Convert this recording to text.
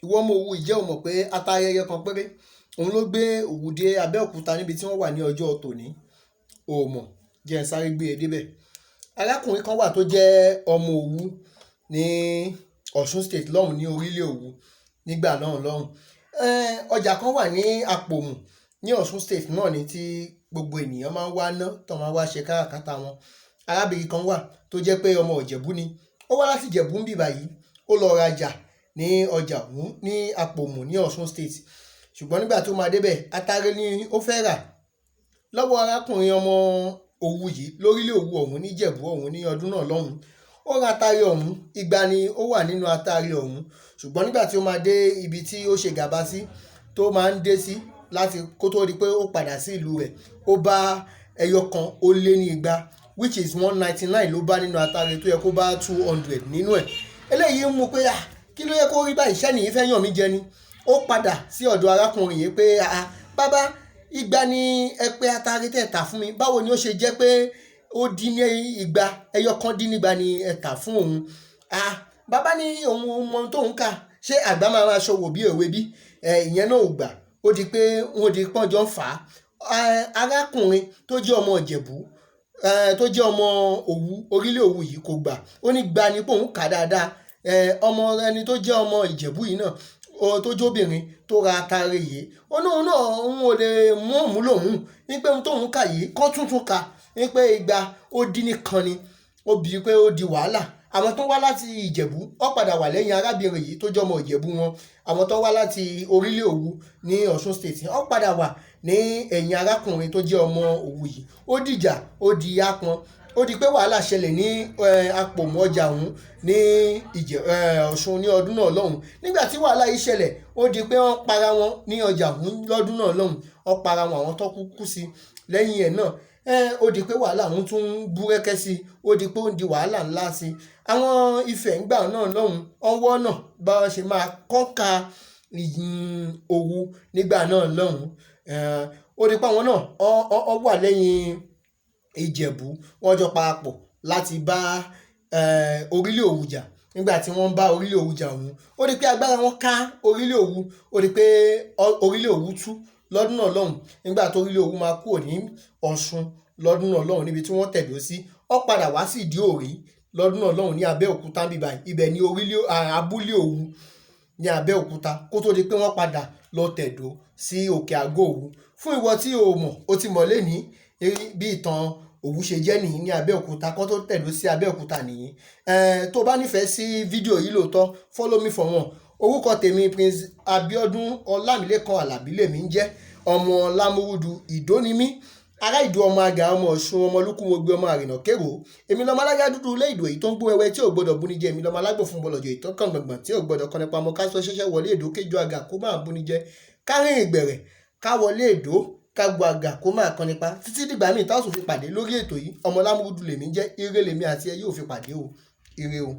ìwọ ọmọ Òwu ìjẹ́ o mọ̀ pé atare ẹyọ kan péré òun ló gbé Òwu dé Abẹ́òkúta níbi tí wọ́n wà ní ọjọ́ tòní. O mọ̀, jẹ́ n sáré gbé e débẹ̀. Arákùnrin kan wà tó jẹ́ ọmọ Òwu ní Ọ̀ṣun state lọ́hùn, ní orílẹ̀ Òwu nígbà náà lọ́hùn. Ọjà kan wà ní Àpòmù ní Ọ̀ṣun state náà ni tí gbogbo ènìyàn máa ń wá ná, tó máa ń wá ṣe káràkátà wọn. Arábìnrin kan wà tó jẹ́ pé ọmọ Ìjẹ̀bú ni, ó wá láti Ìjẹ̀bú ń bì báyìí, ó lọ rajà ní ọjà ọ̀hún ní Àpòmù ní Ọ̀ṣun state. Ṣùgbọ́n nígbà tó máa débẹ̀, atare ni ó fẹ́ rà lọ́wọ́ arákùnrin ọmọ Òwu yìí lórílẹ̀ Òwu ọ̀hún ní Ìjẹ̀bú ọ̀hún ní ọdún náà lọ́hùn. Ó ra atare ọ̀hún, igba ni ó wà nínú atare ọ̀hún. Ṣùgbọ́n nígbà tí ó máa dé ibi tí ó ṣe gàba sí, tó máa ń dé sí láti kó tó di pé ó padà sí ìlú rẹ̀, ó bá ẹyọ kan ó lé ní igba, which is 199 ló bá nínú atare tó yẹ kó bá 200 nínú ẹ̀. Eléyìí ń mú pé kí ló yẹ kó rí báyìí, iṣẹ́ nìyí fẹ́ yàn mí jẹ ni. Ó padà sí ọ̀dọ̀ arákùnrin yìí pé bàbá, igba ni ẹ pé atare tẹ̀ tà fún mi, báwo ni ó ṣe jẹ́ pé ó dín ní igba, ẹyọ kan dín nígba ni ẹ tà fún òun. Bàbá ní òun mọ ohun tóun kà, ṣé àgbà máa ṣòwò bí òwe bí? Ìyẹn náà ò gbà, ó di pé wọ́n di pọ́njọ́ ń fà á. Arákùnrin tó jẹ́ ọmọ Ìjẹ̀bú tó jẹ́ ọmọ Òwu orílẹ̀ Òwu yìí kò gbà, ó ní gba ni pé òun kà dáadáa. Ọmọ ẹni tó jẹ́ ọmọ Ìjẹ̀bú yìí náà tó jóbìnrin tó ra atare yìí, ó ní òun náà òun ò lè mú òun lòun ní pé ohun tóun kà yìí kọ́ tuntun kà ní pé igba ó dín nìkan ni. Ó bí pé ó di wàhálà. Àwọn tó wá láti Ìjẹ̀bú ó padà wà lẹ́yìn arábìnrin yìí tó jẹ́ ọmọ Ìjẹ̀bú wọn. Àwọn tó wá láti orílẹ̀ Òwu ní Ọ̀ṣun state ó padà wà ní ẹ̀yìn arákùnrin tó jẹ́ ọmọ Òwu yìí. Ó dìjà, ó di ápọn, ó di pé wàhálà ṣẹlẹ̀ ní Àpòmù ọjà ọ̀hún ní Ọ̀ṣun ní ọdún náà lọ́hùn. Nígbà tí wàhálà yìí ṣẹlẹ̀, ó di pé wọ́n para wọn ní ọjà ọ̀hún lọ́dún náà lọ́hùn. Wọ́n para wọn, àwọn tó kú sí lẹ́yìn ẹ̀ náà. Ó di pé wàhálà ọ̀hún tún búrẹ́kẹ́ sí, ó di pé ó ń di wàhálà ńlá sí. Àwọn Ifẹ̀ ńgbà náà lọ́hùn, ọwọ́ náà bá wọn ṣe máa kọ́ka Òwu nígbà náà lọ́hùn. Ó di pé àwọn náà ọ wà lẹ́yìn Ìjẹ̀bú, wọ́n jọ parapọ̀ láti bá orílẹ̀ Òwu jà. Nígbà tí wọ́n bá orílẹ̀ Òwu jà ọ̀hún, ó di pé agbára wọn ká orílẹ̀ Òwu, ó di pé orílẹ̀ Òwu tú lọ́dún náà lọ́hùn. Nígbà tó orílẹ̀ Òwu máa kúrò ní Ọ̀ṣun lọ́dún náà lọ́hùn níbi tí wọ́n tẹ̀dó sí, ó padà wá sí ìdí òrí lọ́dún náà lọ́hùn ní Abẹ́òkúta bíbá. Ibẹ̀ ni abúlé Òwu ní Abẹ́òkúta kó tó di pé wọ́n padà lọ tẹ̀dó sí òkè àgọ́ Òwu. Fún ìwọ tí o mọ̀, o ti mọ̀ lénìí bí ìtàn Òwu ṣe jẹ́ nìyí ní Abẹ́òkúta kó tó tẹ̀dó sí Abẹ́òkúta nìyí. Tó bá nífẹ̀ẹ́ sí fídíò yìí lóòótọ́, follow me for more. Orúkọ tèmi Prince Abiodun Ọlámilékan Àlàbí lèmi ń jẹ́, ọmọ Lámúrúdu Ìdó ni mí, ará Ìdó ọmọ Àgà ọmọ Ọ̀ṣun ọmọ Olúkúmọgbẹ ọmọ Àrìnà Kérò. Èmi lọmọ alájà dúdú ilé Ìdó èyí tó ń gbó wẹ́wẹ́ tí ò gbọdọ̀ buni jẹ. Èmi lọmọ alágbò fún bọlọjọ ìtọ́kàn gbọ̀ngbọ̀n tí ò gbọdọ̀ kọ́ni pamọ́ ká sọ ṣẹ̀ṣẹ̀ wọlé Ìdó kéjọ àgà kó máa buni jẹ. Kárìn ìgbẹ̀rẹ̀ ká wọlé Ìdó ká gbọ́ àgà kó máa kọ́ni pa. Títí dìgbà míì táwọn fi pàdé lórí ètò yìí, ọmọ Lámúrúdu lèmi ń jẹ́. Ire lèmi àti ẹ yóò fi pàdé o. Ire o.